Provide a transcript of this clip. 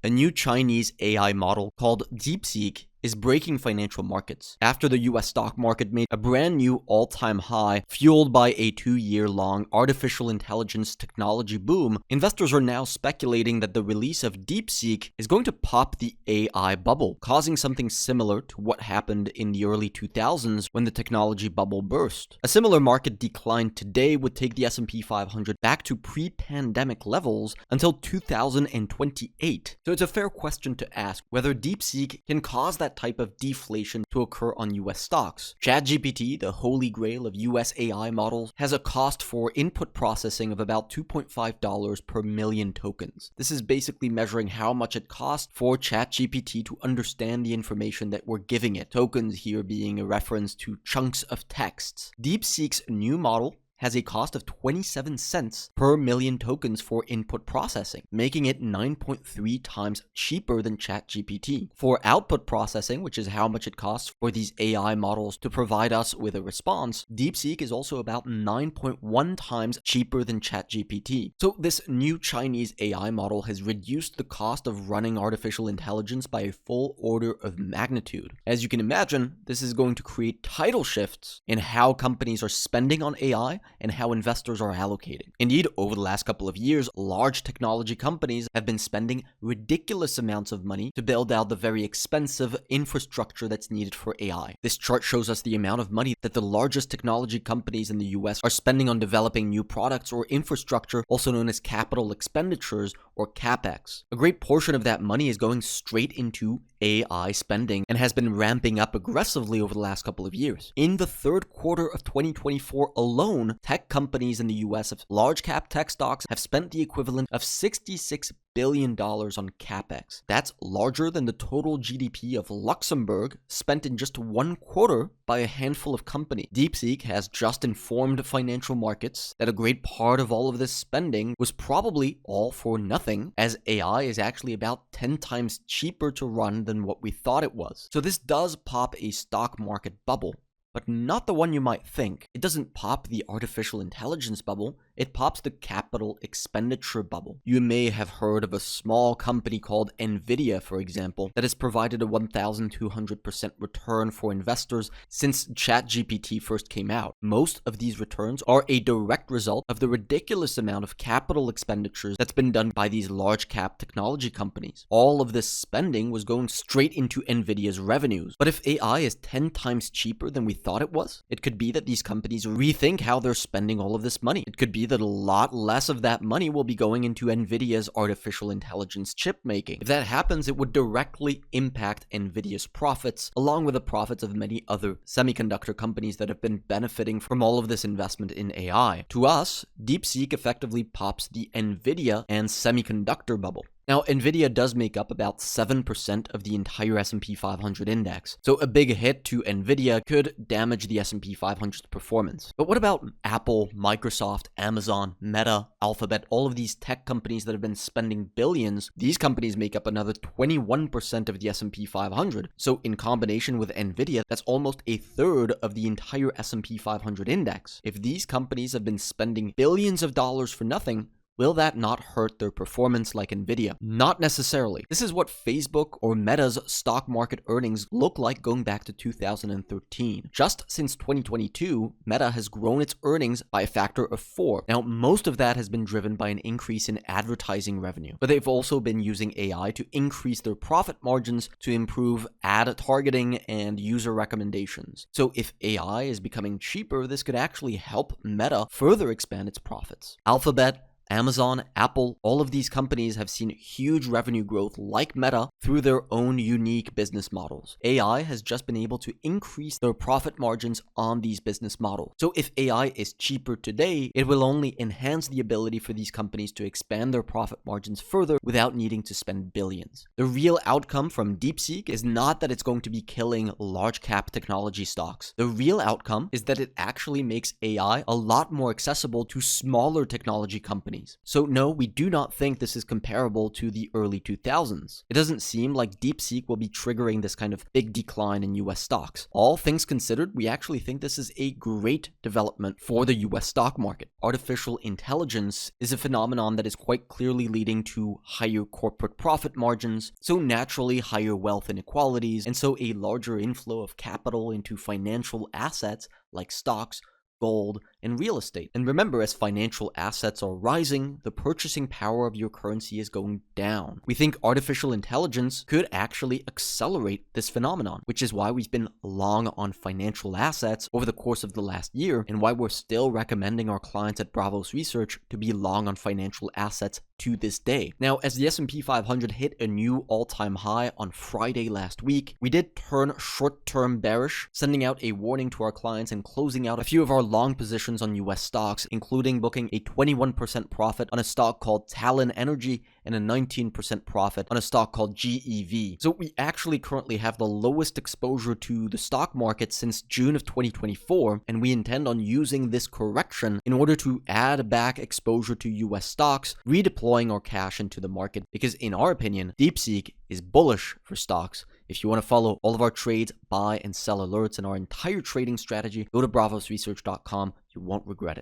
A new Chinese AI model called DeepSeek is breaking financial markets after the US stock market made a brand new all-time high fueled by a 2-year-long artificial intelligence technology boom. Investors are now speculating that the release of DeepSeek is going to pop the AI bubble, causing something similar to what happened in the early 2000s when the technology bubble burst. A similar market decline today would take the S&P 500 back to pre-pandemic levels until 2028. So it's a fair question to ask whether DeepSeek can cause that type of deflation to occur on US stocks. ChatGPT, the holy grail of US AI models, has a cost for input processing of about $2.5 per million tokens. This is basically measuring how much it costs for ChatGPT to understand the information that we're giving it. Tokens here being a reference to chunks of texts. DeepSeek's new model has a cost of 27 cents per million tokens for input processing, making it 9.3 times cheaper than ChatGPT. For output processing, which is how much it costs for these AI models to provide us with a response, DeepSeek is also about 9.1 times cheaper than ChatGPT. So this new Chinese AI model has reduced the cost of running artificial intelligence by a full order of magnitude. As you can imagine, this is going to create tidal shifts in how companies are spending on AI and how investors are allocating. Indeed, over the last couple of years, large technology companies have been spending ridiculous amounts of money to build out the very expensive infrastructure that's needed for AI. This chart shows us the amount of money that the largest technology companies in the US are spending on developing new products or infrastructure, also known as capital expenditures or CapEx. A great portion of that money is going straight into AI spending and has been ramping up aggressively over the last couple of years. In the third quarter of 2024 alone, tech companies in the US of large cap tech stocks have spent the equivalent of $66 billion on CapEx. That's larger than the total GDP of Luxembourg spent in just one quarter by a handful of companies. DeepSeek has just informed financial markets that a great part of all of this spending was probably all for nothing, as AI is actually about 10 times cheaper to run than what we thought it was. So this does pop a stock market bubble, but not the one you might think. It doesn't pop the artificial intelligence bubble, it pops the capital expenditure bubble. You may have heard of a small company called NVIDIA, for example, that has provided a 1,200% return for investors since ChatGPT first came out. Most of these returns are a direct result of the ridiculous amount of capital expenditures that's been done by these large cap technology companies. All of this spending was going straight into NVIDIA's revenues. But if AI is 10 times cheaper than we thought it was, it could be that these companies rethink how they're spending all of this money. It could be that a lot less of that money will be going into NVIDIA's artificial intelligence chip making. If that happens, it would directly impact NVIDIA's profits, along with the profits of many other semiconductor companies that have been benefiting from all of this investment in AI. To us, DeepSeek effectively pops the NVIDIA and semiconductor bubble. Now, NVIDIA does make up about 7% of the entire S&P 500 index, so a big hit to NVIDIA could damage the S&P 500's performance. But what about Apple, Microsoft, Amazon, Meta, Alphabet, all of these tech companies that have been spending billions? These companies make up another 21% of the S&P 500, so in combination with NVIDIA, that's almost a third of the entire S&P 500 index. If these companies have been spending billions of dollars for nothing, will that not hurt their performance like NVIDIA? Not necessarily. This is what Facebook or Meta's stock market earnings look like going back to 2013. Just since 2022, Meta has grown its earnings by a factor of 4. Now, most of that has been driven by an increase in advertising revenue, but they've also been using AI to increase their profit margins to improve ad targeting and user recommendations. So if AI is becoming cheaper, this could actually help Meta further expand its profits. Alphabet, Amazon, Apple, all of these companies have seen huge revenue growth like Meta through their own unique business models. AI has just been able to increase their profit margins on these business models. So if AI is cheaper today, it will only enhance the ability for these companies to expand their profit margins further without needing to spend billions. The real outcome from DeepSeek is not that it's going to be killing large cap technology stocks. The real outcome is that it actually makes AI a lot more accessible to smaller technology companies companies. So no, we do not think this is comparable to the early 2000s. It doesn't seem like DeepSeek will be triggering this kind of big decline in US stocks. All things considered, we actually think this is a great development for the US stock market. Artificial intelligence is a phenomenon that is quite clearly leading to higher corporate profit margins, so naturally higher wealth inequalities, and so a larger inflow of capital into financial assets like stocks, gold, and real estate. And remember, as financial assets are rising, the purchasing power of your currency is going down. We think artificial intelligence could actually accelerate this phenomenon, which is why we've been long on financial assets over the course of the last year, and why we're still recommending our clients at Bravos Research to be long on financial assets to this day. Now, as the S&P 500 hit a new all-time high on Friday last week, we did turn short-term bearish, sending out a warning to our clients and closing out a few of our long positions on US stocks, including booking a 21% profit on a stock called Talon Energy and a 19% profit on a stock called GEV. So we actually currently have the lowest exposure to the stock market since June of 2024, and we intend on using this correction in order to add back exposure to US stocks, redeploying our cash into the market, because in our opinion, DeepSeek is bullish for stocks. If you want to follow all of our trades, buy and sell alerts, and our entire trading strategy, go to bravosresearch.com. You won't regret it.